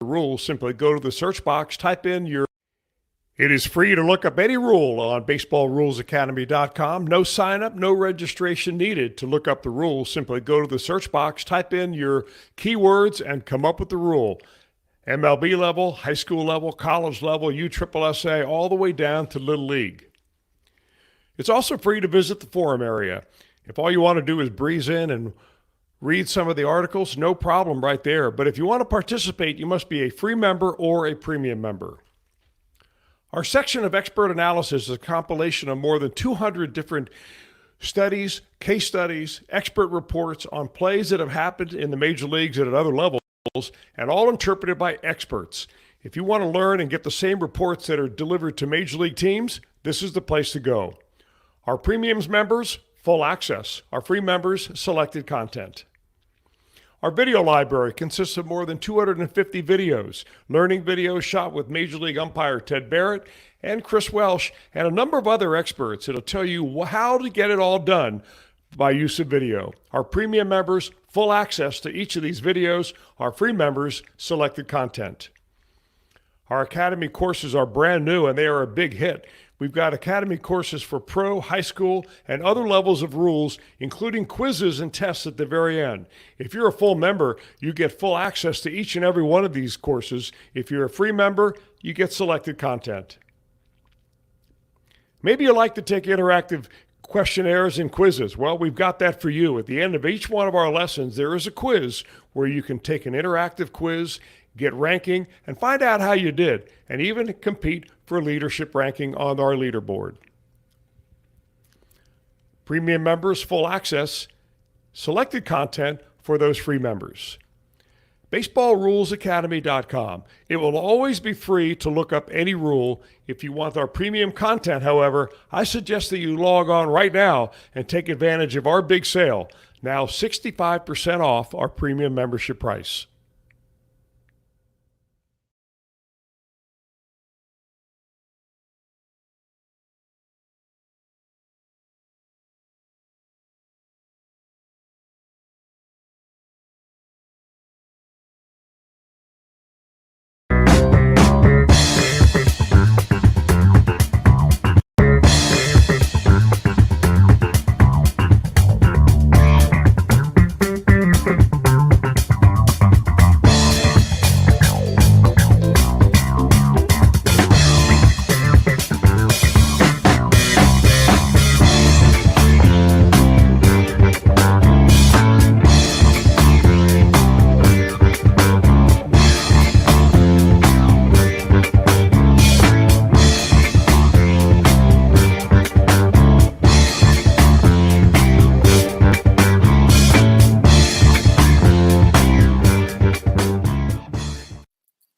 rules, simply go to the search box, type in your. It is free to look up any rule on baseballrulesacademy.com. No sign up, no registration needed to look up the rules. Simply go to the search box, type in your keywords, and come up with the rule. MLB level, high school level, college level, USSSA, all the way down to Little League. It's also free to visit the forum area. If all you want to do is breeze in and read some of the articles, no problem right there. But if you want to participate, you must be a free member or a premium member. Our section of expert analysis is a compilation of more than 200 different studies, case studies, expert reports on plays that have happened in the major leagues and at other levels, and all interpreted by experts. If you want to learn and get the same reports that are delivered to major league teams, this is the place to go. Our premiums members, full access. Our free members, selected content. Our video library consists of more than 250 videos, learning videos shot with Major League umpire Ted Barrett and Chris Welsh, and a number of other experts that'll tell you how to get it all done by use of video. Our premium members, full access to each of these videos. Our free members, selected content. Our Academy courses are brand new and they are a big hit. We've got Academy courses for pro, high school, and other levels of rules, including quizzes and tests at the very end. If you're a full member, you get full access to each and every one of these courses. If you're a free member, you get selected content. Maybe you like to take interactive questionnaires and quizzes. Well, we've got that for you. At the end of each one of our lessons, there is a quiz where you can take an interactive quiz, get ranking, and find out how you did, and even compete for leadership ranking on our leaderboard. Premium members, full access, selected content for those free members. BaseballRulesAcademy.com. It will always be free to look up any rule. If you want our premium content, however, I suggest that you log on right now and take advantage of our big sale, now 65% off our premium membership price.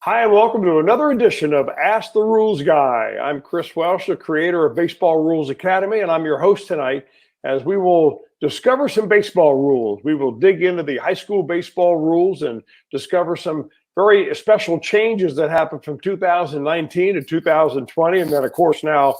Hi, and welcome to another edition of Ask the Rules Guy. I'm Chris Welsh, the creator of Baseball Rules Academy, and I'm your host tonight as we will discover some baseball rules. We will dig into the high school baseball rules and discover some very special changes that happened from 2019 to 2020, and then, of course, now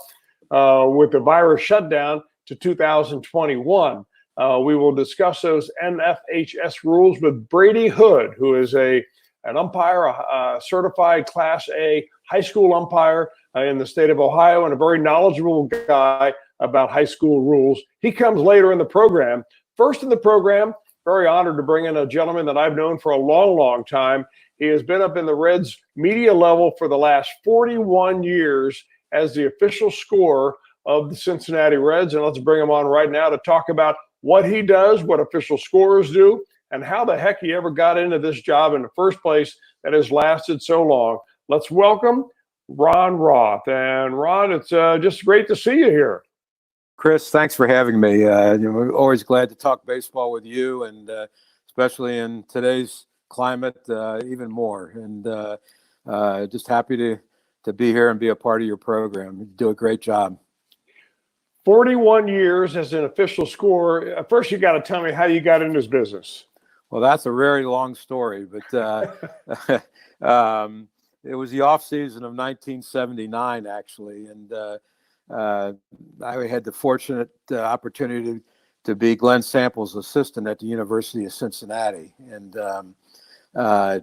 with the virus shutdown to 2021. We will discuss those NFHS rules with Brady Hood, who is an umpire, a certified Class A high school umpire in the state of Ohio, and a very knowledgeable guy about high school rules. He comes later in the program. First in the program, very honored to bring in a gentleman that I've known for a long, long time. He has been up in the Reds media level for the last 41 years as the official scorer of the Cincinnati Reds. And let's bring him on right now to talk about what he does, what official scorers do, and how the heck he ever got into this job in the first place that has lasted so long. Let's welcome Ron Roth. And Ron, it's just great to see you here. Chris, thanks for having me. We're always glad to talk baseball with you, and especially in today's climate, even more. And just happy to be here and be a part of your program. You do a great job. 41 years as an official scorer. First, you got to tell me how you got into this business. Well, that's a very long story, but it was the off season of 1979, actually, and I had the fortunate opportunity to be Glenn Sample's assistant at the University of Cincinnati, and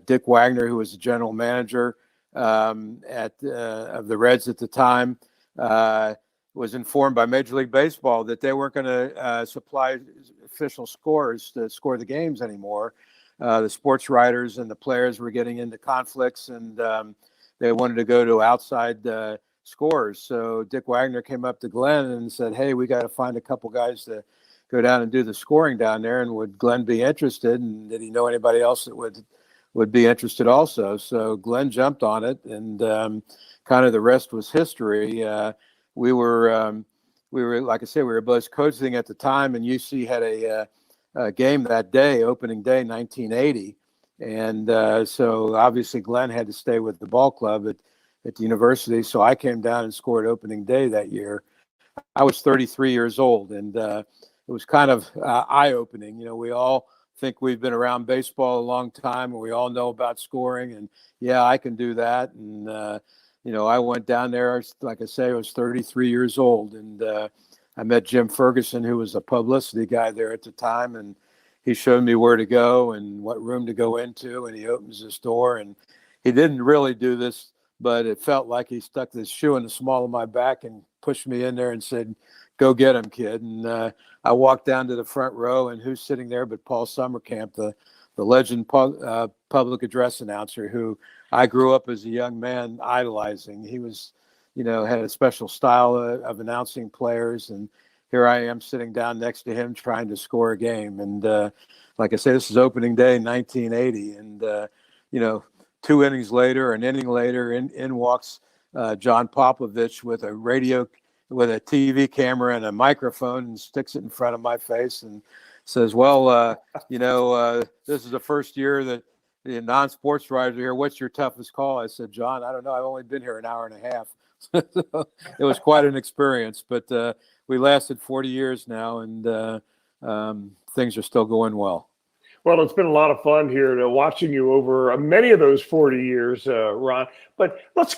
Dick Wagner, who was the general manager of the Reds at the time, was informed by Major League Baseball that they weren't going to supply official scores to score the games anymore. The sports writers and the players were getting into conflicts, and they wanted to go to outside scores. So Dick Wagner came up to Glenn and said, "Hey, we got to find a couple guys to go down and do the scoring down there. And would Glenn be interested? And did he know anybody else that would be interested also?" So Glenn jumped on it, and kind of the rest was history. We were, like I said, we were both coaching at the time, and UC had a game that day, opening day, 1980. And so obviously Glenn had to stay with the ball club at the university. So I came down and scored opening day that year. I was 33 years old, and it was kind of eye-opening. You know, we all think we've been around baseball a long time, and we all know about scoring, and yeah, I can do that. And you know, I went down there, like I say, I was 33 years old, and I met Jim Ferguson, who was a publicity guy there at the time, and he showed me where to go and what room to go into, and he opens this door, and he didn't really do this, but it felt like he stuck this shoe in the small of my back and pushed me in there and said, "Go get him, kid." And I walked down to the front row, and who's sitting there but Paul Summercamp, the legend public address announcer, who I grew up as a young man idolizing. He was, you know, had a special style of announcing players, and here I am sitting down next to him trying to score a game. And like I say, this is opening day, 1980, and you know, 2 innings later, an inning later, in walks John Popovich with a radio, with a TV camera and a microphone, and sticks it in front of my face and says, "Well, you know, this is the first year that the non-sports writers are here. What's your toughest call?" I said, "John, I don't know. I've only been here an hour and a half." So it was quite an experience, but we lasted 40 years now, and things are still going well. Well, it's been a lot of fun here watching you over many of those 40 years, Ron. But let's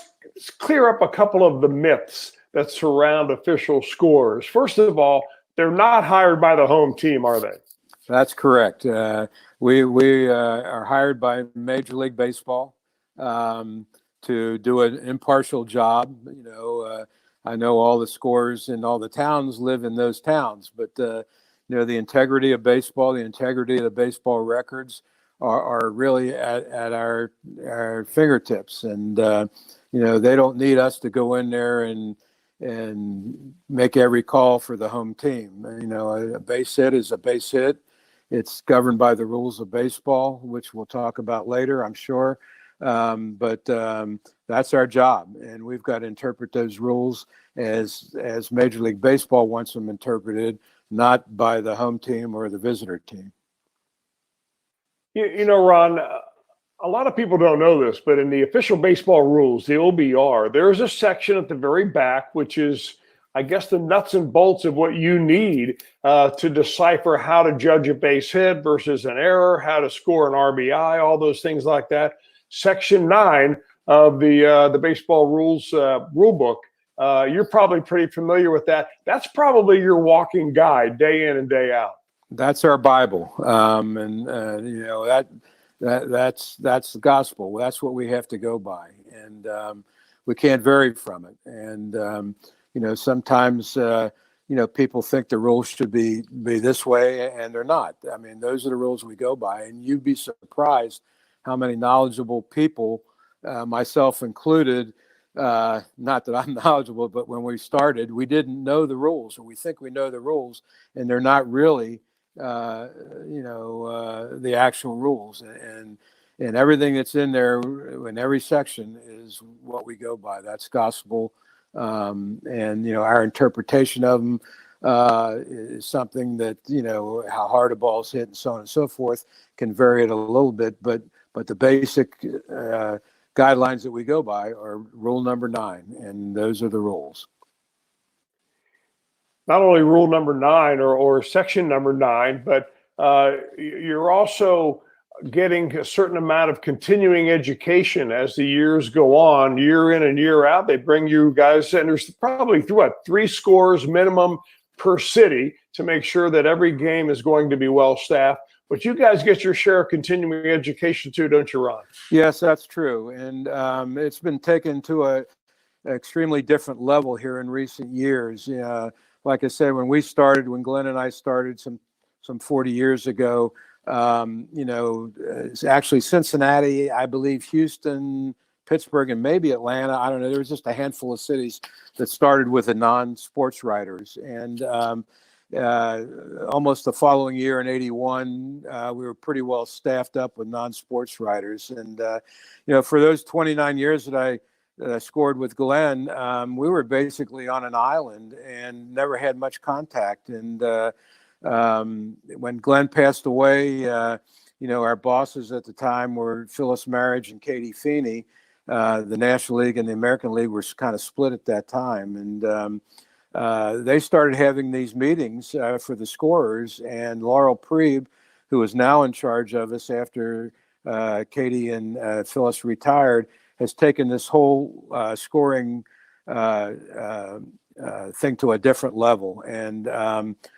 clear up a couple of the myths that surround official scorers. First of all, they're not hired by the home team, are they? That's correct. We are hired by Major League Baseball to do an impartial job. You know, I know all the scorers in all the towns live in those towns, but you know, the integrity of baseball, the integrity of the baseball records are really at our fingertips, and you know, they don't need us to go in there and make every call for the home team. You know, a base hit is a base hit. It's governed by the rules of baseball, which we'll talk about later, I'm sure. But that's our job, and we've got to interpret those rules as Major League Baseball wants them interpreted, not by the home team or the visitor team. You know, Ron, a lot of people don't know this, but in the official baseball rules, the OBR, there's a section at the very back, which is, I guess, the nuts and bolts of what you need to decipher how to judge a base hit versus an error, how to score an RBI, all those things like that. Section 9 of the baseball rules rule book. You're probably pretty familiar with that. That's probably your walking guide day in and day out. That's our Bible, and you know, that's the gospel. That's what we have to go by, and we can't vary from it. And you know, sometimes you know, people think the rules should be this way, and they're not. I mean, those are the rules we go by, and you'd be surprised how many knowledgeable people, myself included, not that I'm knowledgeable, but when we started, we didn't know the rules, or we think we know the rules, and they're not really, you know, the actual rules. And everything that's in there in every section is what we go by. That's gospel. And, you know, our interpretation of them is something that, you know, how hard a ball is hit and so on and so forth can vary it a little bit, but the basic guidelines that we go by are rule number 9, and those are the rules. Not only rule number 9 or section number 9, but you're also getting a certain amount of continuing education as the years go on, year in and year out. They bring you guys, and there's probably 3 scores minimum per city to make sure that every game is going to be well staffed. but you guys get your share of continuing education too, don't you, Ron? Yes, that's true. And it's been taken to an extremely different level here in recent years. Like I said, when Glenn and I started some 40 years ago, it's actually Cincinnati, I believe Houston, Pittsburgh, and maybe Atlanta. I don't know. There was just a handful of cities that started with the non-sports writers. And almost the following year in '81, we were pretty well staffed up with non-sports writers. And, for those 29 years that I scored with Glenn, we were basically on an island and never had much contact. And when Glenn passed away, our bosses at the time were Phyllis Marriage and Katie Feeney. The National League and the American League were kind of split at that time. And they started having these meetings for the scorers. And Laurel Prieb, who is now in charge of us after Katie and Phyllis retired, has taken this whole scoring thing to a different level. And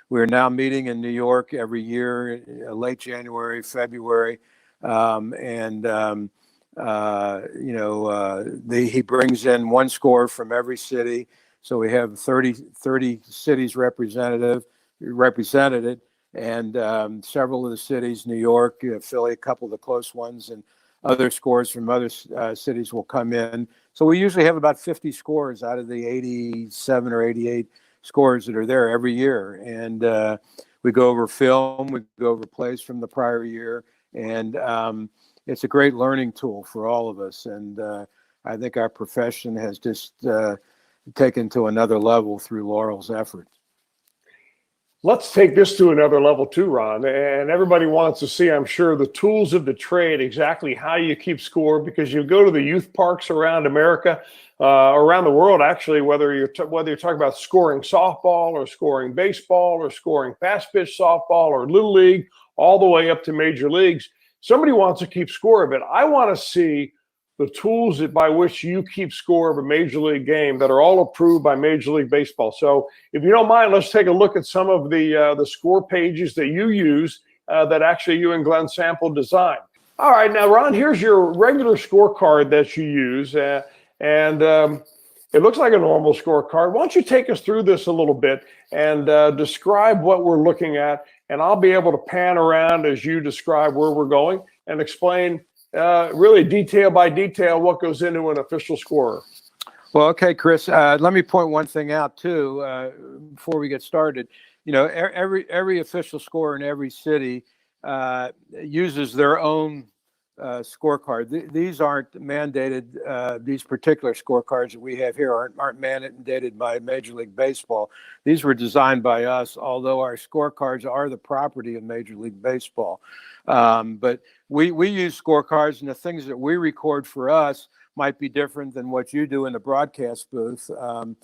we're now meeting in New York every year, late January, February. He brings in one scorer from every city. So we have 30 cities represented, and several of the cities, New York, Philly, a couple of the close ones, and other scores from other cities will come in. So we usually have about 50 scores out of the 87 or 88 scores that are there every year. And we go over film, we go over plays from the prior year, and it's a great learning tool for all of us. And I think our profession has just taken to another level through Laurel's efforts. Let's take this to another level too, Ron. And everybody wants to see, I'm sure, the tools of the trade, exactly how you keep score, because you go to the youth parks around America, around the world, actually, whether you're talking about scoring softball or scoring baseball or scoring fast pitch softball or little league, all the way up to major leagues. Somebody wants to keep score of it. I want to see the tools by which you keep score of a major league game that are all approved by Major League Baseball. So if you don't mind, let's take a look at some of the score pages that you use that actually you and Glenn Sample designed. All right, now, Ron, here's your regular scorecard that you use, and it looks like a normal scorecard. Why don't you take us through this a little bit and describe what we're looking at, and I'll be able to pan around as you describe where we're going and explain really detail by detail what goes into an official scorer. Well, okay, Chris, let me point one thing out too before we get started. Every official scorer in every city uses their own scorecard. These aren't mandated. These particular scorecards that we have here aren't mandated by Major League Baseball. These were designed by us, although our scorecards are the property of Major League Baseball. But we use scorecards, and the things that we record for us might be different than what you do in the broadcast booth. Glenn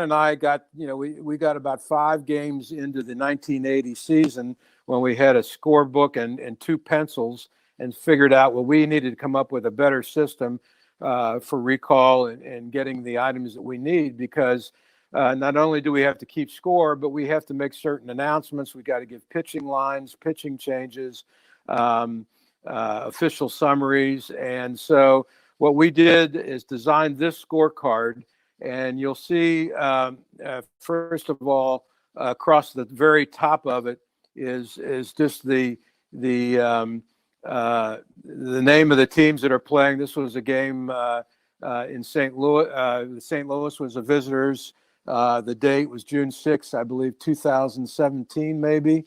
and I got, we got about 5 games into the 1980 season when we had a scorebook and 2 pencils and figured out, well, we needed to come up with a better system for recall and getting the items that we need, because not only do we have to keep score, but we have to make certain announcements. We got to give pitching lines, pitching changes, official summaries. And so what we did is design this scorecard, and you'll see, first of all, across the very top of it is just the name of the teams that are playing. This was a game in St. Louis. St. Louis was the visitors. The date was June 6th, I believe, 2017, maybe.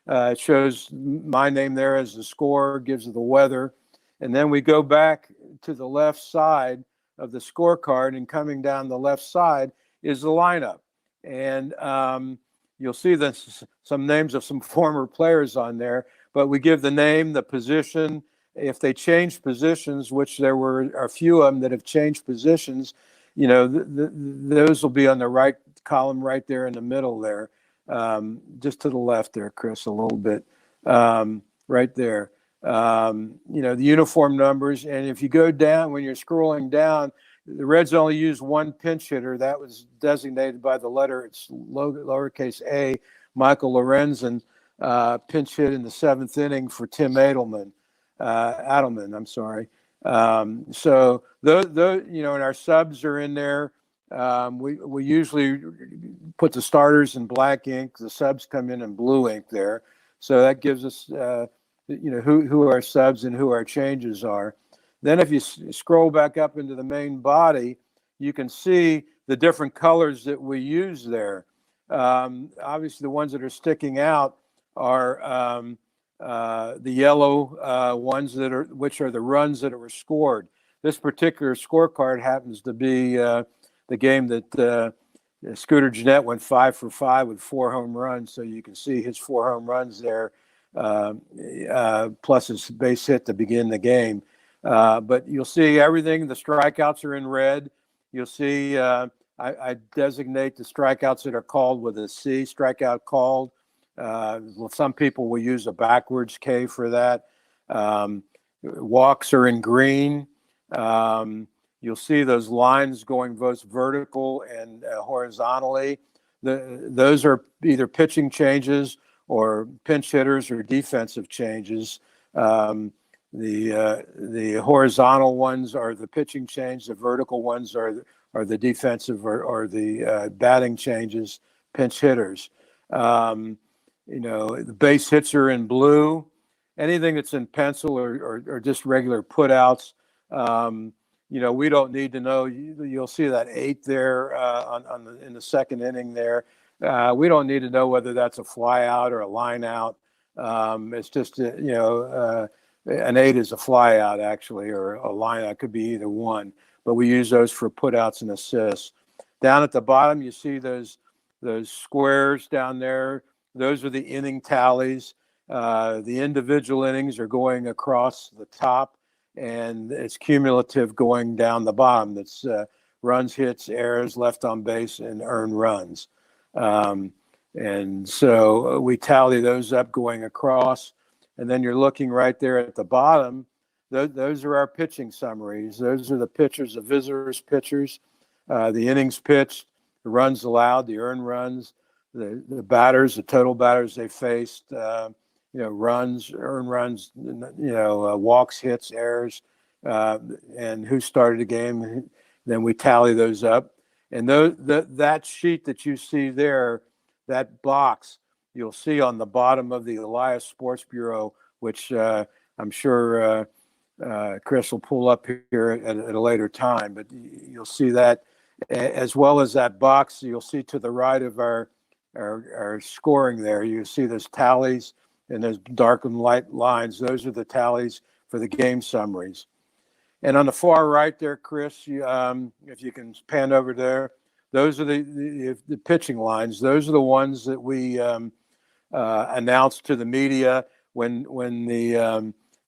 It shows my name there as the scorer, gives the weather. And then we go back to the left side of the scorecard, and coming down the left side is the lineup. And you'll see some names of some former players on there, but we give the name, the position. If they change positions, which there were a few of them that have changed positions, those will be on the right column right there in the middle there, just to the left there, Chris, a little bit, right there. The uniform numbers. And if you go down, when you're scrolling down, the Reds only use one pinch hitter. That was designated by the letter, it's lowercase a, Michael Lorenzen. pinch hit in the 7th inning for Tim Adelman. I'm sorry. So the and our subs are in there. We usually put the starters in black ink. The subs come in blue ink there. So that gives us, who our subs and who our changes are. Then if you scroll back up into the main body, you can see the different colors that we use there. Obviously, the ones that are sticking out are the yellow ones which are the runs that were scored. This particular scorecard happens to be the game that Scooter Gennett went 5 for 5 with 4 home runs. So you can see his 4 home runs there, plus his base hit to begin the game. But you'll see everything. The strikeouts are in red. You'll see I designate the strikeouts that are called with a C, strikeout called. Well, some people will use a backwards K for that. Walks are in green. You'll see those lines going both vertical and horizontally. Those are either pitching changes or pinch hitters or defensive changes. The horizontal ones are the pitching change. The vertical ones are the defensive or the batting changes, pinch hitters. The base hits are in blue. Anything that's in pencil or just regular putouts, we don't need to know. You'll see that 8 there in the 2nd inning there. We don't need to know whether that's a fly out or a line out. It's just an 8 is a fly out actually, or a line out. Could be either one, but we use those for putouts and assists. Down at the bottom, you see those squares down there. Those are the inning tallies. The individual innings are going across the top, and it's cumulative going down the bottom. That's runs, hits, errors, left on base, and earned runs. And so we tally those up going across. And then you're looking right there at the bottom. Those are our pitching summaries. Those are the pitchers, the visitors' pitchers, the innings pitched, the runs allowed, the earned runs, the batters, the total batters they faced, runs, earned runs, walks, hits, errors, and who started the game. Then we tally those up. And that sheet that you see there, that box, you'll see on the bottom of the Elias Sports Bureau, which I'm sure Chris will pull up here at a later time. But you'll see that, as well as that box. You'll see to the right of our scoring there, you see those tallies and those dark and light lines. Those are the tallies for the game summaries. And on the far right there, Chris, if you can pan over there, those are the pitching lines. Those are the ones that we announce to the media when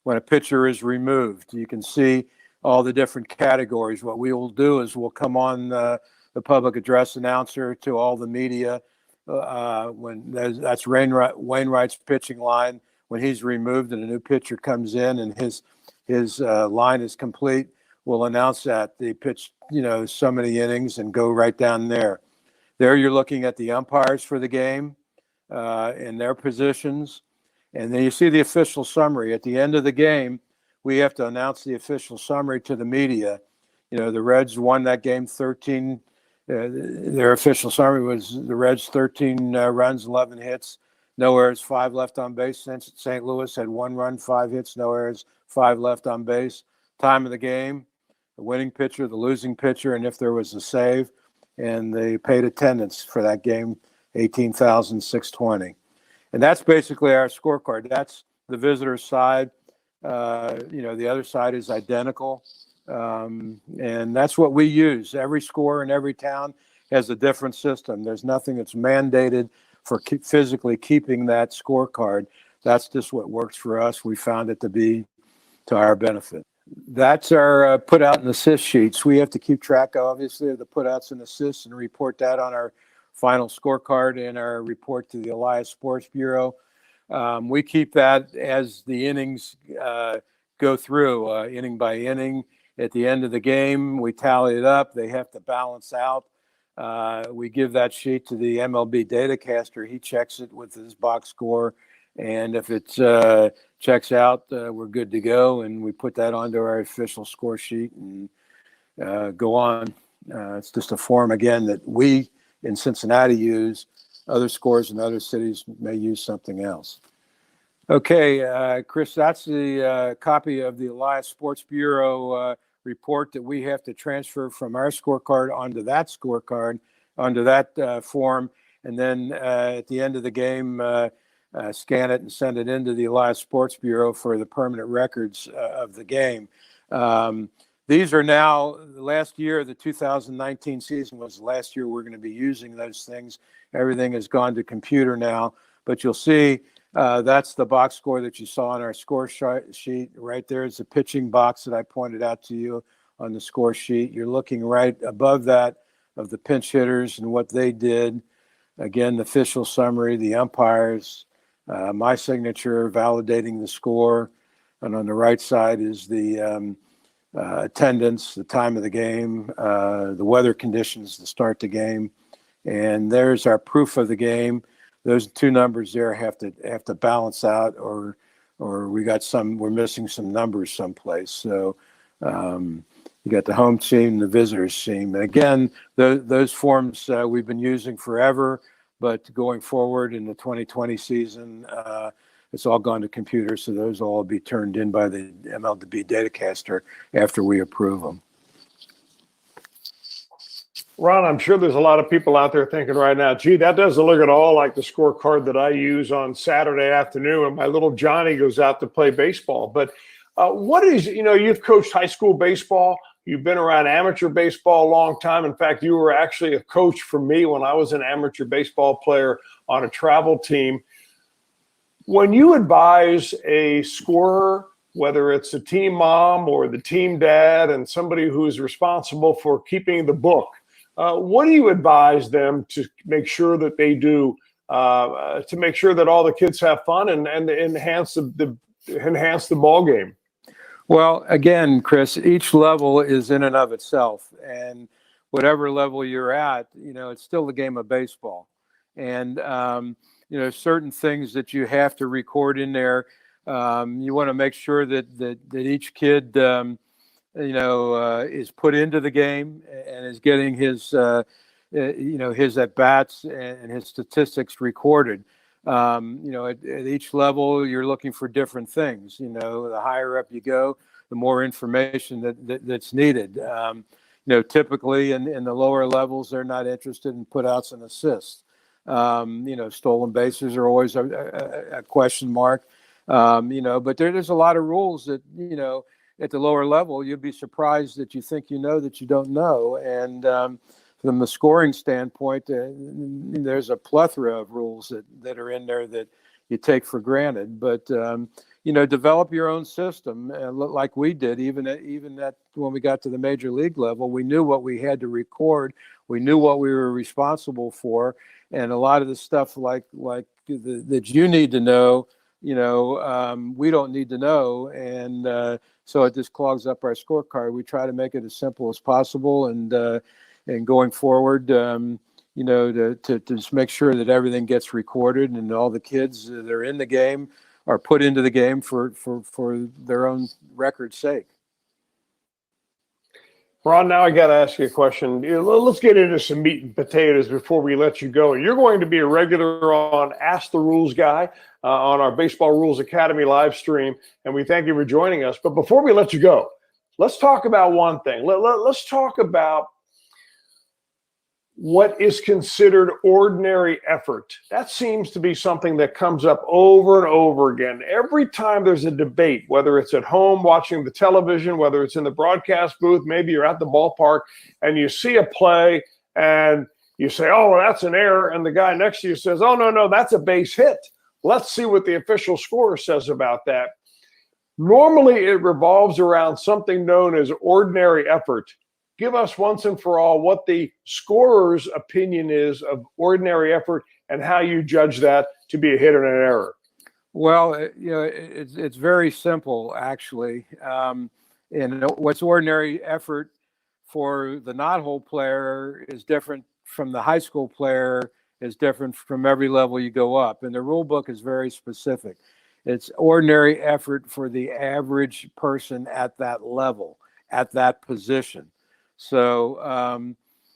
a pitcher is removed. You can see all the different categories. What we will do is we'll come on the public address announcer to all the media when that's Wainwright's pitching line. When he's removed and a new pitcher comes in and his line is complete, we'll announce that they pitched so many innings and go right down there. There you're looking at the umpires for the game in their positions. And then you see the official summary. At the end of the game, we have to announce the official summary to the media. The Reds won that game 13. Their official summary was the Reds 13 runs, 11 hits, no errors, 5 left on base. St. Louis had 1 run, 5 hits, no errors, 5 left on base. Time of the game, the winning pitcher, the losing pitcher, and if there was a save. And they paid attendance for that game, 18,620. And that's basically our scorecard. That's the visitor side. The other side is identical. And that's what we use. Every score in every town has a different system. There's nothing that's mandated for physically keeping that scorecard. That's just what works for us. We found it to be to our benefit. That's our put-out and assist sheets. We have to keep track, obviously, of the put-outs and assists and report that on our final scorecard and our report to the Elias Sports Bureau. We keep that as the innings go through, inning by inning. At the end of the game, we tally it up. They have to balance out. We give that sheet to the MLB datacaster. He checks it with his box score, And if it checks out, we're good to go. And we put that onto our official score sheet and go on. It's just a form, again, that we in Cincinnati use. Other scores in other cities may use something else. Okay, Chris, that's the copy of the Elias Sports Bureau report that we have to transfer from our scorecard onto that scorecard, onto that form, and then at the end of the game, scan it and send it into the Elias Sports Bureau for the permanent records of the game. These are now, last year, the 2019 season was the last year we're going to be using those things. Everything has gone to computer now, but you'll see that's the box score that you saw on our score sheet. Right there is the pitching box that I pointed out to you on the score sheet. You're looking right above that of the pinch hitters and what they did. Again, the official summary, the umpires, my signature validating the score. And on the right side is the attendance, the time of the game, the weather conditions to start the game. And there's our proof of the game. Those two numbers there have to balance out, or we're missing some numbers someplace. So you got the home team, the visitors team. And again, those forms we've been using forever, but going forward in the 2020 season, it's all gone to computer. So those will all be turned in by the MLB Datacaster after we approve them. Ron, I'm sure there's a lot of people out there thinking right now, gee, that doesn't look at all like the scorecard that I use on Saturday afternoon when my little Johnny goes out to play baseball. But what is, you've coached high school baseball. You've been around amateur baseball a long time. In fact, you were actually a coach for me when I was an amateur baseball player on a travel team. When you advise a scorer, whether it's the team mom or the team dad and somebody who's responsible for keeping the book, what do you advise them to make sure that they do to make sure that all the kids have fun and enhance the ball game? Well, again, Chris, each level is in and of itself, and whatever level you're at, it's still a game of baseball, and certain things that you have to record in there. You want to make sure that each kid is put into the game and is getting his at bats and his statistics recorded. At each level, you're looking for different things. The higher up you go, the more information that's needed. Typically in the lower levels, they're not interested in putouts and assists. Stolen bases are always a question mark. But there's a lot of rules that, at the lower level, you'd be surprised that you think that you don't know. And from the scoring standpoint, there's a plethora of rules that are in there that you take for granted. But, develop your own system like we did. Even at when we got to the major league level, we knew what we had to record. We knew what we were responsible for. And a lot of the stuff like that you need to know, we don't need to know. And so it just clogs up our scorecard. We try to make it as simple as possible. And going forward, to just make sure that everything gets recorded and all the kids that are in the game are put into the game for their own record's sake. Ron, now I got to ask you a question. Let's get into some meat and potatoes before we let you go. You're going to be a regular on Ask the Rules Guy on our Baseball Rules Academy live stream, and we thank you for joining us. But before we let you go, let's talk about one thing. Let's talk about what is considered ordinary effort. That seems to be something that comes up over and over again. Every time there's a debate, whether it's at home watching the television, whether it's in the broadcast booth, maybe you're at the ballpark and you see a play and you say, oh, well, that's an error. And the guy next to you says, oh, no, that's a base hit. Let's see what the official scorer says about that. Normally, it revolves around something known as ordinary effort. Give us once and for all what the scorer's opinion is of ordinary effort and how you judge that to be a hit or an error. Well, it's very simple, actually. And what's ordinary effort for the not-hole player is different from the high school player is different from every level you go up. And the rule book is very specific. It's ordinary effort for the average person at that level, at that position. So,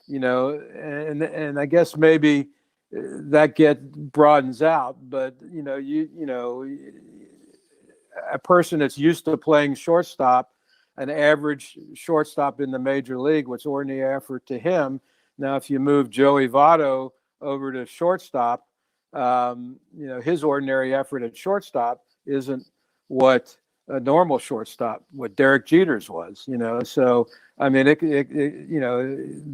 and I guess maybe that broadens out, but a person that's used to playing shortstop, an average shortstop in the major league, what's ordinary effort to him. Now, if you move Joey Votto over to shortstop, his ordinary effort at shortstop isn't what a normal shortstop, what Derek Jeter's was, So, I mean,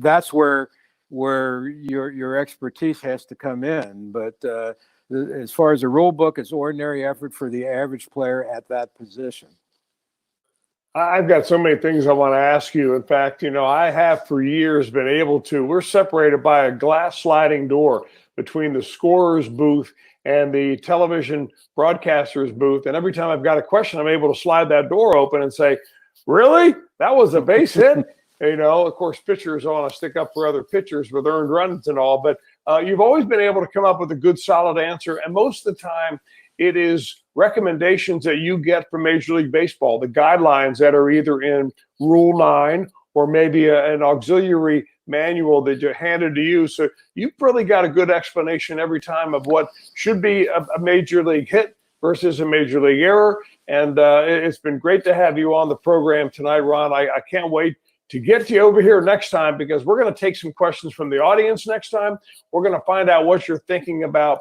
that's where your expertise has to come in. But as far as the rule book, it's ordinary effort for the average player at that position. I've got so many things I want to ask you. In fact, I have for years been able to. We're separated by a glass sliding door between the scorer's booth and the television broadcaster's booth. And every time I've got a question, I'm able to slide that door open and say, really? That was a base hit? Of course, pitchers want to stick up for other pitchers with earned runs and all. But you've always been able to come up with a good, solid answer. And most of the time, it is recommendations that you get from Major League Baseball, the guidelines that are either in Rule 9 or maybe an auxiliary manual that you handed to you. So you've really got a good explanation every time of what should be a Major League hit versus a Major League error. And it's been great to have you on the program tonight, Ron. I can't wait to get to you over here next time, because we're going to take some questions from the audience next time. We're going to find out what you're thinking about.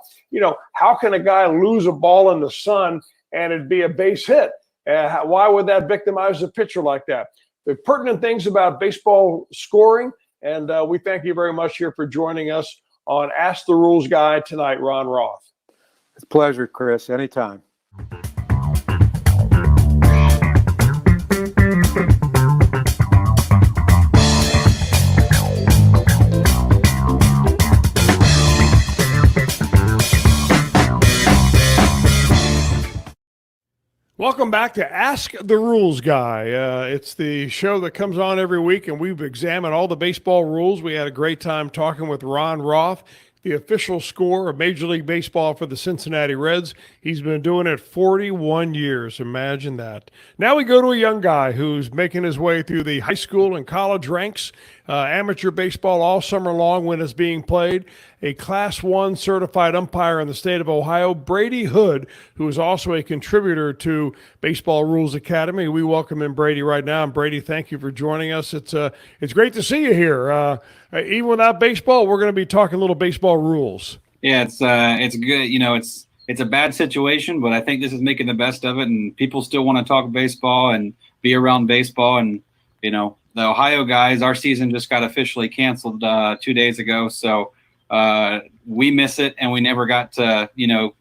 How can a guy lose a ball in the sun and it'd be a base hit? Why would that victimize a pitcher like that? The pertinent things about baseball scoring. And we thank you very much here for joining us on Ask the Rules Guy tonight, Ron Roth. It's a pleasure, Chris. Anytime. Welcome back to Ask the Rules Guy. It's the show that comes on every week, and we've examined all the baseball rules. We had a great time talking with Ron Roth, the official scorer of Major League Baseball for the Cincinnati Reds. He's been doing it 41 years. Imagine that. Now we go to a young guy who's making his way through the high school and college ranks, amateur baseball all summer long when it's being played. A Class 1 certified umpire in the state of Ohio, Brady Hood, who is also a contributor to Baseball Rules Academy. We welcome in Brady right now. And Brady, thank you for joining us. It's great to see you here. Even without baseball, we're going to be talking a little baseball rules. Yeah, it's good. It's a bad situation, but I think this is making the best of it, and people still want to talk baseball and be around baseball. And the Ohio guys, our season just got officially canceled 2 days ago, so we miss it, and we never got to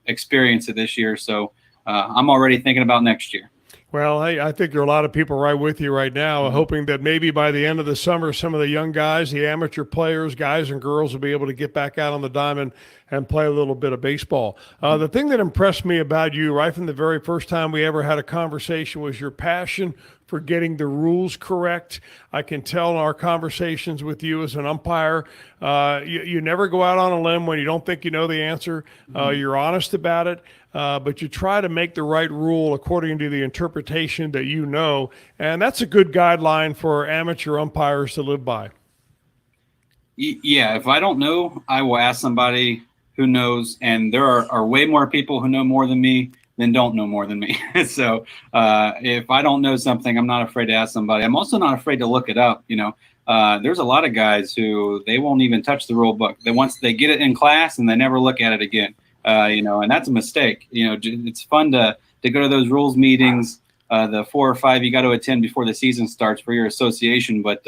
experience it this year. So I'm already thinking about next year. Well, I think there are a lot of people right with you right now, hoping that maybe by the end of the summer, some of the young guys, the amateur players, guys and girls, will be able to get back out on the diamond and play a little bit of baseball. The thing that impressed me about you right from the very first time we ever had a conversation was your passion for getting the rules correct. I can tell in our conversations with you as an umpire, you never go out on a limb when you don't think you know the answer. You're honest about it. But you try to make the right rule according to the interpretation that you know, and that's a good guideline for amateur umpires to live by. Yeah, if I don't know, I will ask somebody who knows, and there are way more people who know more than me than don't know more than me. So if I don't know something, I'm not afraid to ask somebody. I'm also not afraid to look it up. There's a lot of guys who they won't even touch the rule book. Once they get it in class and they never look at it again. And that's a mistake. It's fun to go to those rules meetings, the 4 or 5 you got to attend before the season starts for your association. But,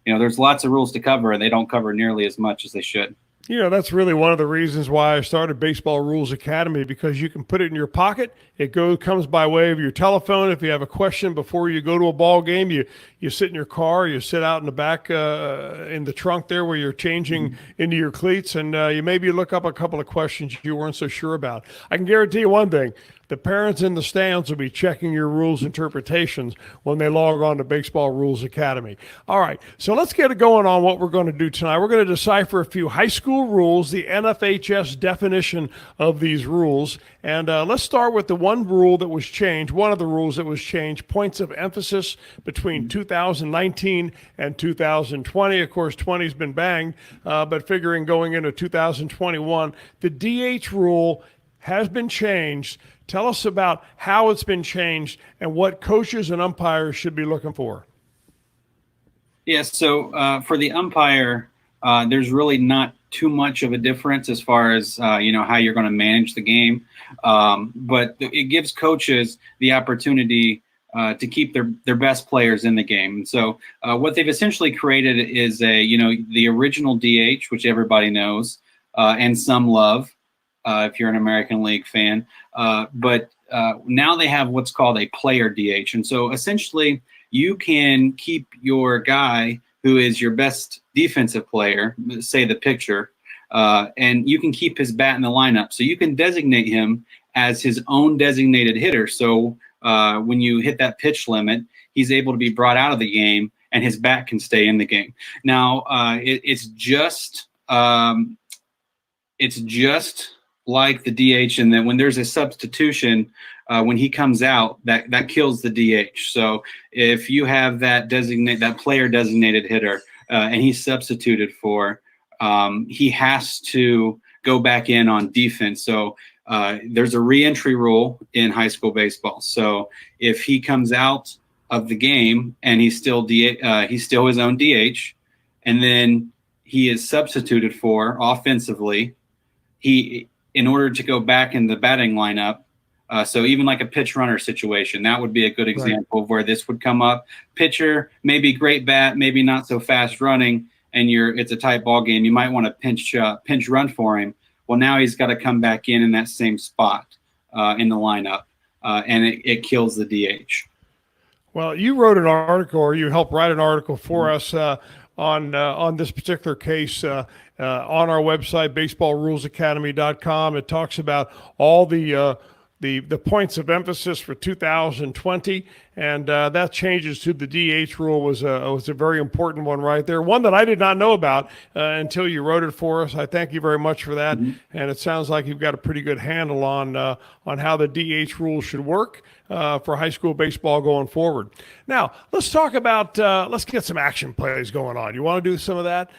there's lots of rules to cover, and they don't cover nearly as much as they should. That's really one of the reasons why I started Baseball Rules Academy, because you can put it in your pocket. It comes by way of your telephone. If you have a question before you go to a ball game, you sit in your car, you sit out in the back in the trunk there where you're changing into your cleats, and you maybe look up a couple of questions you weren't so sure about. I can guarantee you one thing. the parents in the stands will be checking your rules interpretations when they log on to Baseball Rules Academy. All right, so let's get it going on what we're going to do tonight. We're going to decipher a few high school rules, the NFHS definition of these rules, and let's start with the one rule that was changed, one of the rules that was changed, points of emphasis between 2019 and 2020. Of course, 20's been banged, but figuring going into 2021, the DH rule has been changed. Tell us about how it's been changed and what coaches and umpires should be looking for. Yes, so for the umpire, there's really not too much of a difference as far as how you're going to manage the game, but it gives coaches the opportunity to keep their best players in the game. And so what they've essentially created is the original DH, which everybody knows and some love if you're an American League fan. But now they have what's called a player DH. And so essentially you can keep your guy who is your best defensive player, say the pitcher, and you can keep his bat in the lineup. So you can designate him as his own designated hitter. So when you hit that pitch limit, he's able to be brought out of the game and his bat can stay in the game. Now, it's just like the DH, and then when there's a substitution, when he comes out, that kills the DH. So if you have that player designated hitter, and he's substituted for, he has to go back in on defense. So there's a re-entry rule in high school baseball. So if he comes out of the game and he's still his own DH, and then he is substituted for offensively, in order to go back in the batting lineup, so even like a pitch runner situation, that would be a good example of where this would come up. Pitcher, maybe great bat, maybe not so fast running, and it's a tight ball game. You might want to pinch run for him. Well, now he's got to come back in that same spot in the lineup, and it kills the DH. Well, you wrote an article, or you helped write an article for us on this particular case on our website, baseballrulesacademy.com. It talks about all the points of emphasis for 2020, and that changes to the DH rule was a very important one right there, one that I did not know about until you wrote it for us. I thank you very much for that, and it sounds like you've got a pretty good handle on how the DH rule should work for high school baseball going forward. Now, let's talk about let's get some action plays going on. You want to do some of that?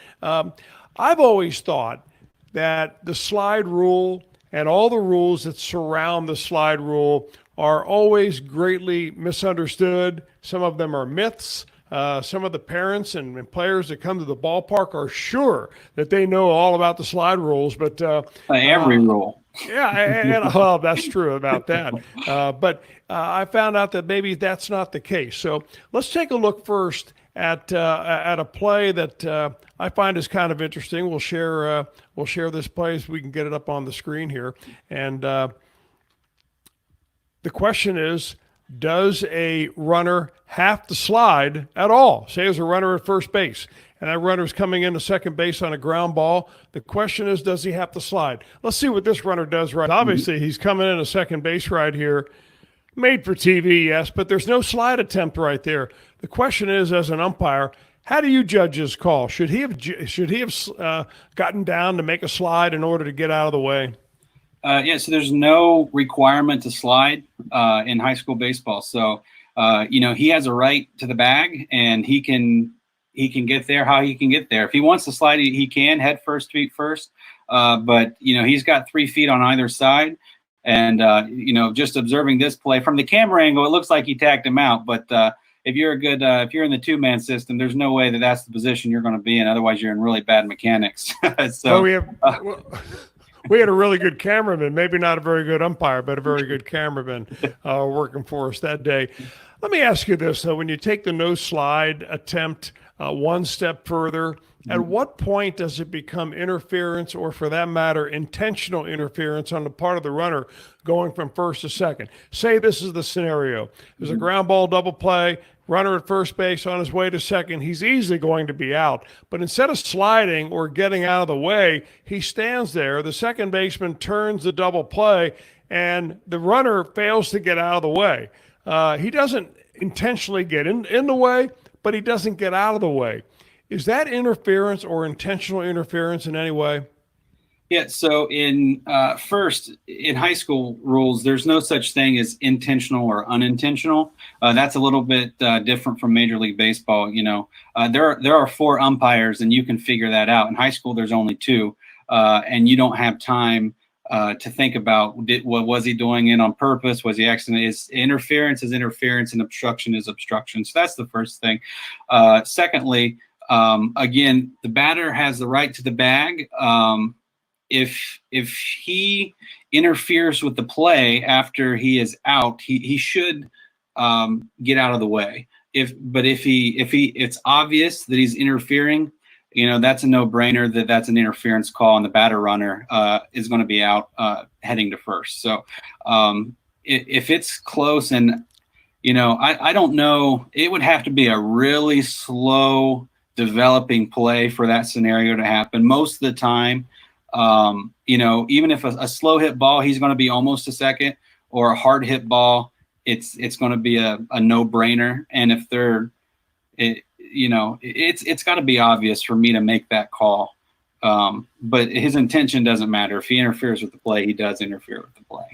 I've always thought that the slide rule and all the rules that surround the slide rule are always greatly misunderstood. Some of them are myths. Some of the parents and players that come to the ballpark are sure that they know all about the slide rules, but every rule. Yeah, and well, that's true about that. But I found out that maybe that's not the case. So let's take a look first at a play that I find is kind of interesting. We'll share this play so we can get it up on the screen here. And the question is, does a runner have to slide at all? Say there's a runner at first base, and that runner is coming into second base on a ground ball. The question is, does he have to slide? Let's see what this runner does right. Obviously, he's coming into second base right here. Made for TV, yes, but there's no slide attempt right there. The question is, as an umpire, how do you judge his call? Should he have gotten down to make a slide in order to get out of the way? So there's no requirement to slide in high school baseball. So he has a right to the bag, and he can get there how he can get there. If he wants to slide, he can head first, feet first. But he's got 3 feet on either side. And, just observing this play from the camera angle, it looks like he tagged him out. But if you're if you're in the 2-man system, there's no way that's the position you're going to be in. Otherwise, you're in really bad mechanics. So we had a really good cameraman, maybe not a very good umpire, but a very good cameraman working for us that day. Let me ask you this, though. When you take the no slide attempt one step further, at what point does it become interference, or for that matter, intentional interference on the part of the runner going from first to second? Say this is the scenario. There's a ground ball double play, runner at first base on his way to second. He's easily going to be out. But instead of sliding or getting out of the way, he stands there. The second baseman turns the double play, and the runner fails to get out of the way. He doesn't intentionally get in the way, but he doesn't get out of the way. Is that interference or intentional interference in any way? Yeah. So in first in high school rules, there's no such thing as intentional or unintentional. That's a little bit different from Major League Baseball. There are 4 umpires, and you can figure that out. In high school, there's only 2, and you don't have time to think about what was he doing it on purpose? Was he accident? Interference is interference, and obstruction is obstruction. So that's the first thing. Secondly, again, the batter has the right to the bag. If he interferes with the play after he is out, he should get out of the way. If it's obvious that he's interfering, that's a no-brainer. That's an interference call, and the batter runner is going to be out heading to first. So if it's close, and I don't know, it would have to be a really slow developing play for that scenario to happen. Most of the time, even if a slow hit ball, he's going to be almost a second, or a hard hit ball, it's going to be a no-brainer. And if it's got to be obvious for me to make that call. But his intention doesn't matter. If he interferes with the play, he does interfere with the play.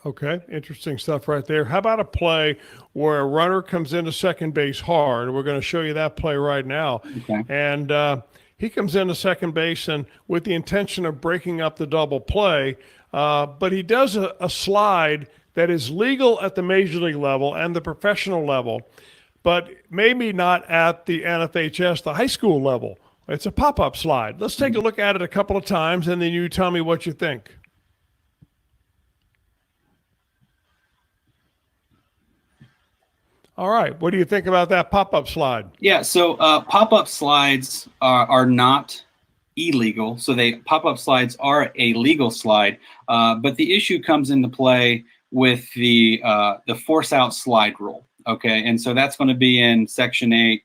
Okay, interesting stuff right there. How about a play where a runner comes into second base hard? We're going to show you that play right now. Okay. And he comes into second base and with the intention of breaking up the double play, but he does a slide that is legal at the major league level and the professional level, but maybe not at the NFHS, the high school level. It's a pop-up slide. Let's take a look at it a couple of times, and then you tell me what you think. All right. What do you think about that pop-up slide? Yeah. So pop-up slides are not illegal. So pop-up slides are a legal slide. But the issue comes into play with the force-out slide rule. Okay. And so that's going to be in Section 8,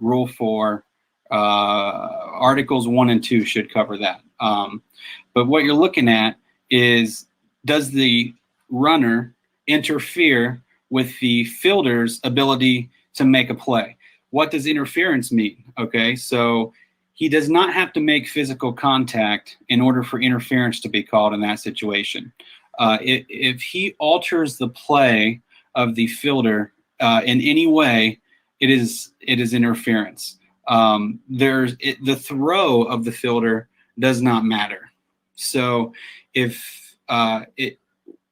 Rule 4. Articles 1 and 2 should cover that. But what you're looking at is, does the runner interfere with the fielder's ability to make a play? What does interference mean? Okay, so he does not have to make physical contact in order for interference to be called in that situation. If he alters the play of the fielder in any way, it is interference. The throw of the fielder does not matter. So if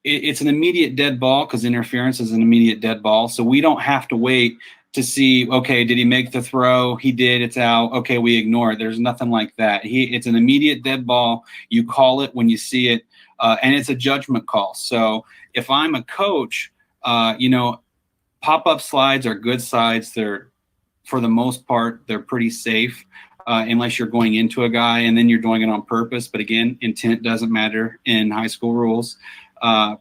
it's an immediate dead ball, because interference is an immediate dead ball. So we don't have to wait to see, okay, did he make the throw? He did, it's out. Okay, we ignore it. There's nothing like that. It's an immediate dead ball. You call it when you see it, and it's a judgment call. So if I'm a coach, pop-up slides are good slides. They're, for the most part, they're pretty safe, unless you're going into a guy and then you're doing it on purpose. But again, intent doesn't matter in high school rules. And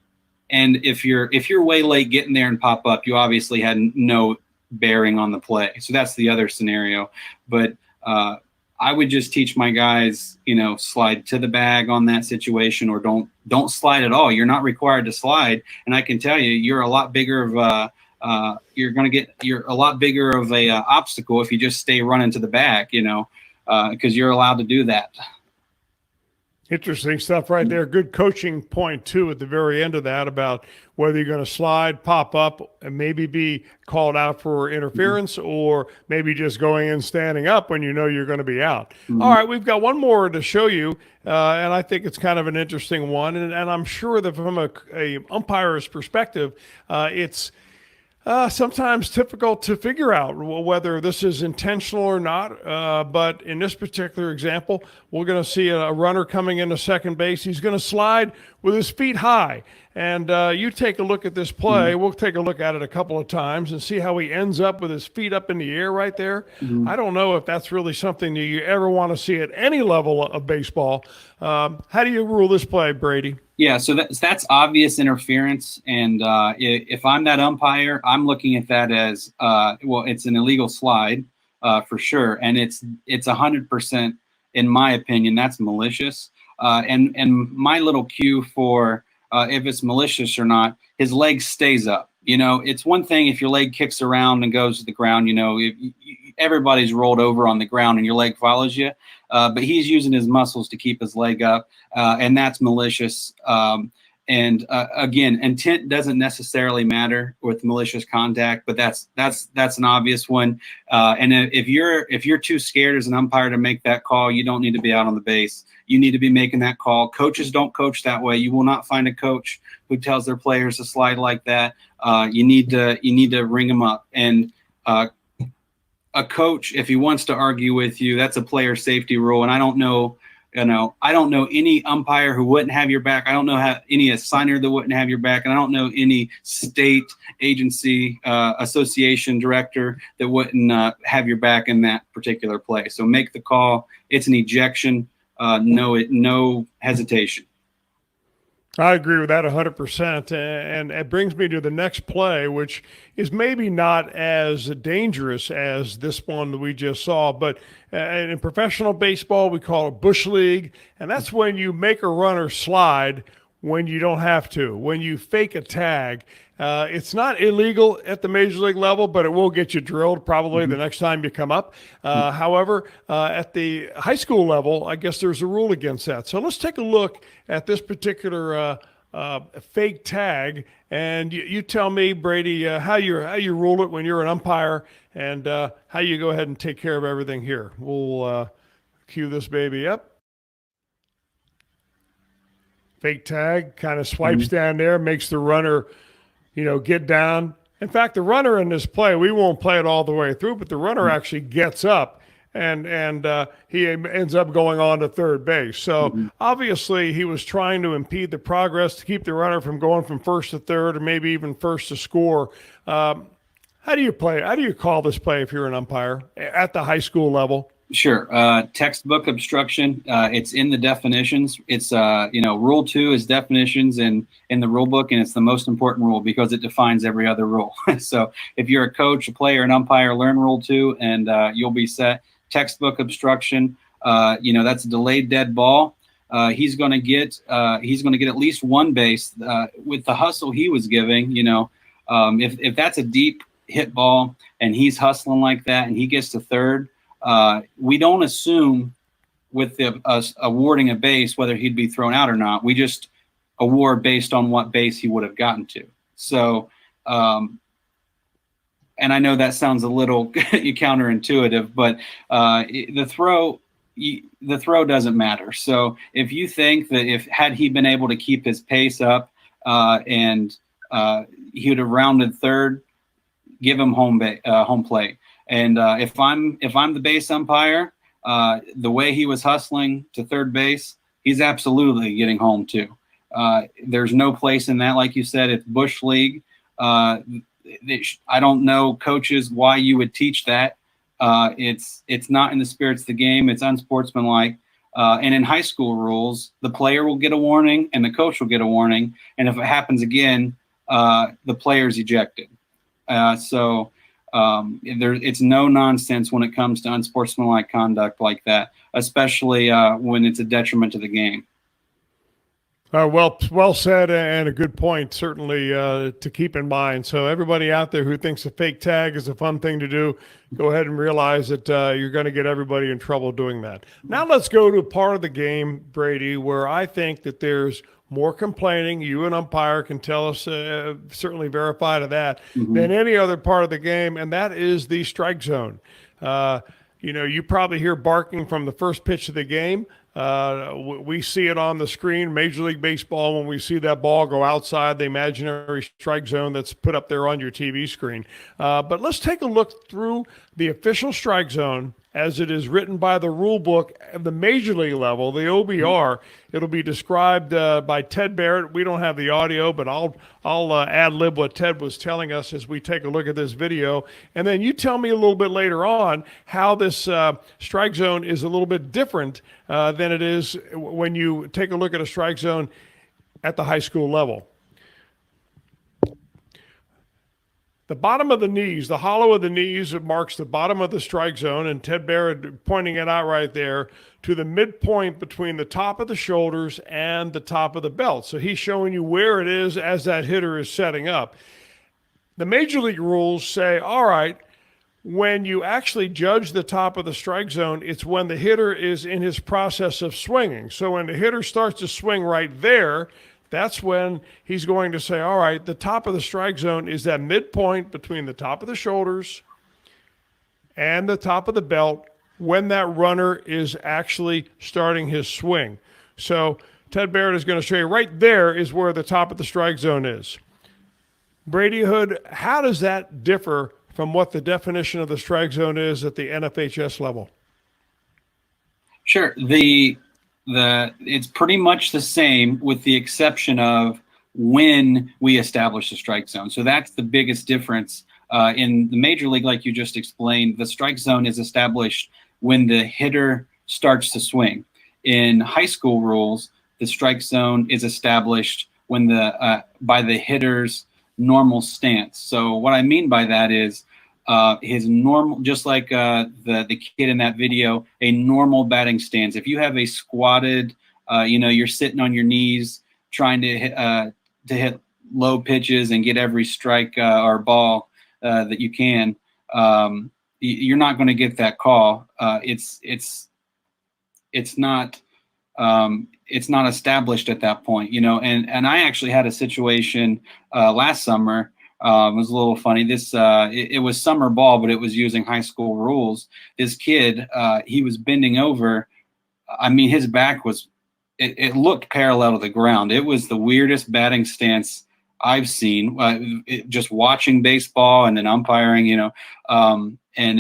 if you're way late getting there and pop up, you obviously had no bearing on the play. So that's the other scenario. But I would just teach my guys, slide to the bag on that situation, or don't slide at all. You're not required to slide. And I can tell you, you're a lot bigger of you're a lot bigger of a obstacle if you just stay running to the back, because you're allowed to do that. Interesting stuff right there. Good coaching point, too, at the very end of that, about whether you're going to slide, pop up, and maybe be called out for interference, or maybe just going in standing up when you know you're going to be out. Mm-hmm. All right, we've got one more to show you, and I think it's kind of an interesting one. And I'm sure that from a umpire's perspective, it's sometimes difficult to figure out whether this is intentional or not. But in this particular example, we're going to see a runner coming into second base. He's going to slide with his feet high. And you take a look at this play. Mm-hmm. We'll take a look at it a couple of times and see how he ends up with his feet up in the air right there. Mm-hmm. I don't know if that's really something that you ever want to see at any level of baseball. How do you rule this play, Brady? Yeah, so that's obvious interference, and if I'm that umpire, I'm looking at that as it's an illegal slide for sure, and it's 100%, in my opinion, that's malicious. And my little cue for if it's malicious or not, his leg stays up. It's one thing if your leg kicks around and goes to the ground, everybody's rolled over on the ground and your leg follows you. But he's using his muscles to keep his leg up, and that's malicious. And again, intent doesn't necessarily matter with malicious contact, but that's an obvious one. And if you're too scared as an umpire to make that call, you don't need to be out on the base. You need to be making that call. Coaches don't coach that way. You will not find a coach who tells their players to slide like that. You need to ring them up. And a coach, if he wants to argue with you, that's a player safety rule. And I don't know any umpire who wouldn't have your back. I don't know any assigner that wouldn't have your back. And I don't know any state agency, association director that wouldn't have your back in that particular play. So make the call. It's an ejection. No hesitation. I agree with that 100%. And it brings me to the next play, which is maybe not as dangerous as this one that we just saw, but in professional baseball, we call it bush league. And that's when you make a runner slide when you don't have to, when you fake a tag. It's not illegal at the major league level, but it will get you drilled probably the next time you come up. However, at the high school level, I guess there's a rule against that. So let's take a look at this particular fake tag, and you tell me, Brady, how you rule it when you're an umpire, and how you go ahead and take care of everything here. We'll cue this baby up. Fake tag, kind of swipes down there, makes the runner get down. In fact, the runner in this play, we won't play it all the way through, but the runner actually gets up and he ends up going on to third base. So obviously he was trying to impede the progress to keep the runner from going from first to third or maybe even first to score. How do you play? How do you call this play if you're an umpire at the high school level? Sure. Textbook obstruction. It's in the definitions. It's Rule 2 is definitions in the rule book, and it's the most important rule because it defines every other rule. So if you're a coach, a player, an umpire, learn Rule 2, and you'll be set. Textbook obstruction. That's a delayed dead ball. He's going to get at least one base with the hustle he was giving. If that's a deep hit ball and he's hustling like that and he gets to third. We don't assume with us awarding a base whether he'd be thrown out or not. We just award based on what base he would have gotten to. So, and I know that sounds a little counterintuitive, but the throw doesn't matter. So if you think that had he been able to keep his pace up and he would have rounded third, give him home plate. And if I'm the base umpire, the way he was hustling to third base, he's absolutely getting home too. There's no place in that, like you said. It's bush league. I don't know, coaches, why you would teach that. It's not in the spirits of the game. It's unsportsmanlike. And in high school rules, the player will get a warning and the coach will get a warning. And if it happens again, the player's ejected. It's no nonsense when it comes to unsportsmanlike conduct like that, especially when it's a detriment to the game. Well said, and a good point, certainly to keep in mind. So everybody out there who thinks a fake tag is a fun thing to do, go ahead and realize that you're going to get everybody in trouble doing that. Now let's go to a part of the game, Brady, where I think that there's more complaining. You, an umpire, can tell us, certainly verify to that, than any other part of the game, and that is the strike zone. You probably hear barking from the first pitch of the game. We see it on the screen, Major League Baseball, when we see that ball go outside the imaginary strike zone that's put up there on your TV screen. But let's take a look through the official strike zone as it is written by the rule book at the Major League level, the OBR. It'll be described by Ted Barrett. We don't have the audio, but I'll ad-lib what Ted was telling us as we take a look at this video. And then you tell me a little bit later on how this strike zone is a little bit different than it is when you take a look at a strike zone at the high school level. The bottom of the knees, the hollow of the knees, it marks the bottom of the strike zone, and Ted Barrett pointing it out right there to the midpoint between the top of the shoulders and the top of the belt. So he's showing you where it is as that hitter is setting up. The major league rules say, all right, when you actually judge the top of the strike zone, it's when the hitter is in his process of swinging. So when the hitter starts to swing right there, that's when he's going to say, all right, the top of the strike zone is that midpoint between the top of the shoulders and the top of the belt when that runner is actually starting his swing. So Ted Barrett is going to show you right there is where the top of the strike zone is. Brady Hood, how does that differ from what the definition of the strike zone is at the NFHS level? Sure. It's pretty much the same with the exception of when we establish the strike zone. So that's the biggest difference. In the major league, like you just explained, the strike zone is established when the hitter starts to swing. In high school rules, the strike zone is established when by the hitter's normal stance. So what I mean by that is his normal, just like the kid in that video, a normal batting stance. If you have a squatted, you're sitting on your knees trying to hit low pitches and get every strike or ball that you can, you're not going to get that call. It's not established at that point, and I actually had a situation last summer. It was a little funny. It was summer ball, but it was using high school rules. This kid, he was bending over. I mean, his back it looked parallel to the ground. It was the weirdest batting stance I've seen, just watching baseball and then umpiring, and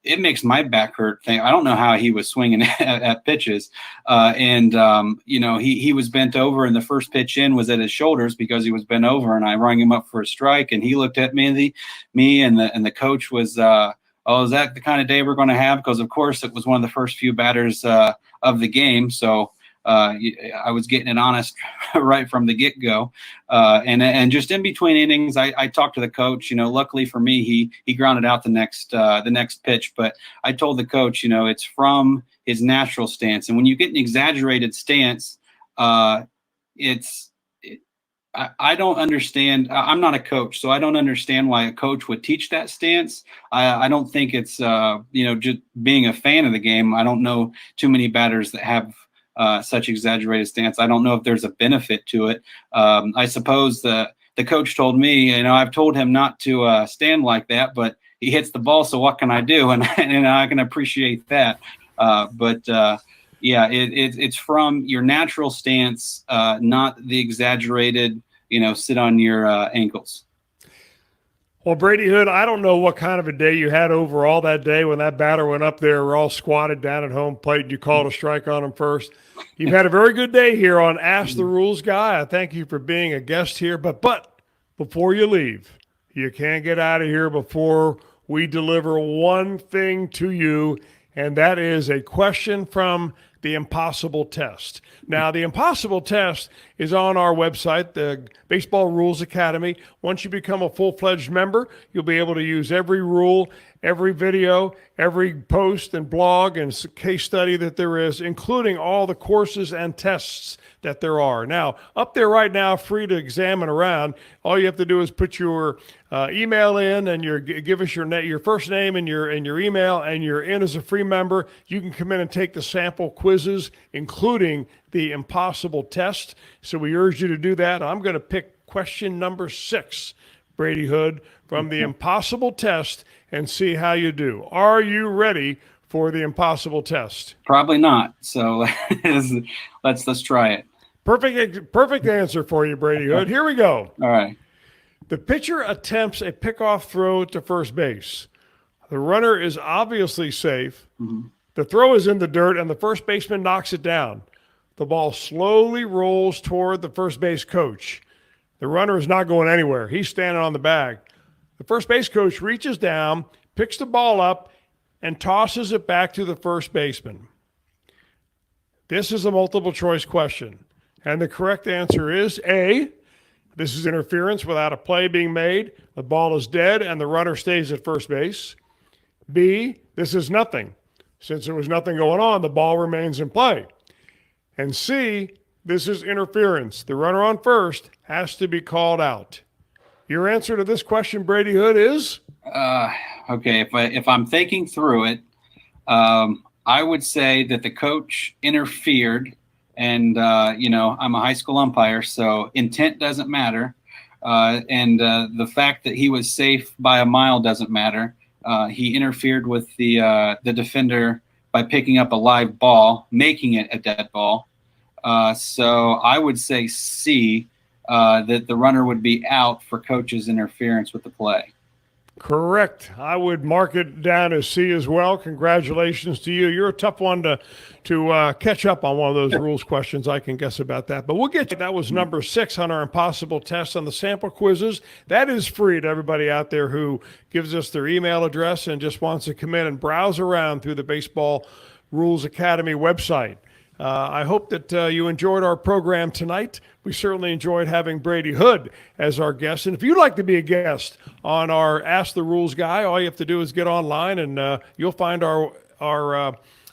it makes my back hurt. I don't know how he was swinging at pitches. He was bent over, and the first pitch in was at his shoulders because he was bent over, and I rang him up for a strike, and he looked at me and the coach was, oh, is that the kind of day we're going to have? Because of course it was one of the first few batters of the game. So I was getting it honest right from the get-go, and just in between innings, I talked to the coach. Luckily for me, he grounded out the next pitch. But I told the coach, it's from his natural stance, and when you get an exaggerated stance, I don't understand. I'm not a coach, so I don't understand why a coach would teach that stance. I don't think it's just being a fan of the game. I don't know too many batters that have such exaggerated stance. I don't know if there's a benefit to it. I suppose the coach told me, I've told him not to stand like that, but he hits the ball. So what can I do? And I can appreciate that. It's from your natural stance, not the exaggerated, sit on your ankles. Well, Brady Hood, I don't know what kind of a day you had overall that day when that batter went up there. We're all squatted down at home plate, and you called a strike on him first. You've had a very good day here on Ask the Rules Guy. I thank you for being a guest here. But before you leave, you can't get out of here before we deliver one thing to you, and that is a question from the Impossible Test. Now, the Impossible Test is on our website, the Baseball Rules Academy. Once you become a full-fledged member, you'll be able to use every rule, every video, every post and blog and case study that there is, including all the courses and tests that there are. Now, up there right now, free to examine around. All you have to do is put your email in and give us your first name and your email, and you're in as a free member. You can come in and take the sample quizzes, including the Impossible Test. So we urge you to do that. I'm going to pick question number 6, Brady Hood, from the Impossible Test and see how you do. Are you ready for the Impossible Test? Probably not. So let's try it. Perfect answer for you, Brady Hood. Here we go. All right. The pitcher attempts a pickoff throw to first base. The runner is obviously safe. Mm-hmm. The throw is in the dirt, and the first baseman knocks it down. The ball slowly rolls toward the first base coach. The runner is not going anywhere. He's standing on the bag. The first base coach reaches down, picks the ball up, and tosses it back to the first baseman. This is a multiple choice question, and the correct answer is A, This is interference without a play being made. The ball is dead and the runner stays at first base. B, this is nothing. Since there was nothing going on, the ball remains in play. And C, this is interference. The runner on first has to be called out. Your answer to this question, Brady Hood, is? Okay, if I'm thinking through it, I would say that the coach interfered, and I'm a high school umpire, so intent doesn't matter, and the fact that he was safe by a mile doesn't matter. He interfered with the defender by picking up a live ball, making it a dead ball. So I would say C, that the runner would be out for coach's interference with the play. Correct. I would mark it down as C as well. Congratulations to you. You're a tough one to catch up on one of those rules questions. I can guess about that. But we'll get you. That was number 6 on our impossible test on the sample quizzes. That is free to everybody out there who gives us their email address and just wants to come in and browse around through the Baseball Rules Academy website. I hope that you enjoyed our program tonight. We certainly enjoyed having Brady Hood as our guest. And if you'd like to be a guest on our Ask the Rules guy, all you have to do is get online and you'll find our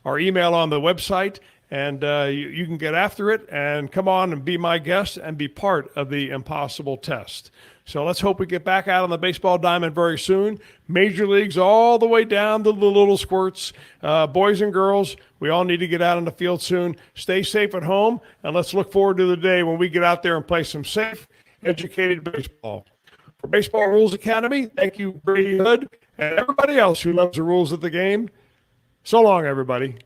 email on the website. And you can get after it and come on and be my guest and be part of the impossible test. So let's hope we get back out on the baseball diamond very soon. Major leagues all the way down to the little squirts. Boys and girls, we all need to get out on the field soon. Stay safe at home, and let's look forward to the day when we get out there and play some safe, educated baseball. For Baseball Rules Academy, thank you, Brady Hood, and everybody else who loves the rules of the game. So long, everybody.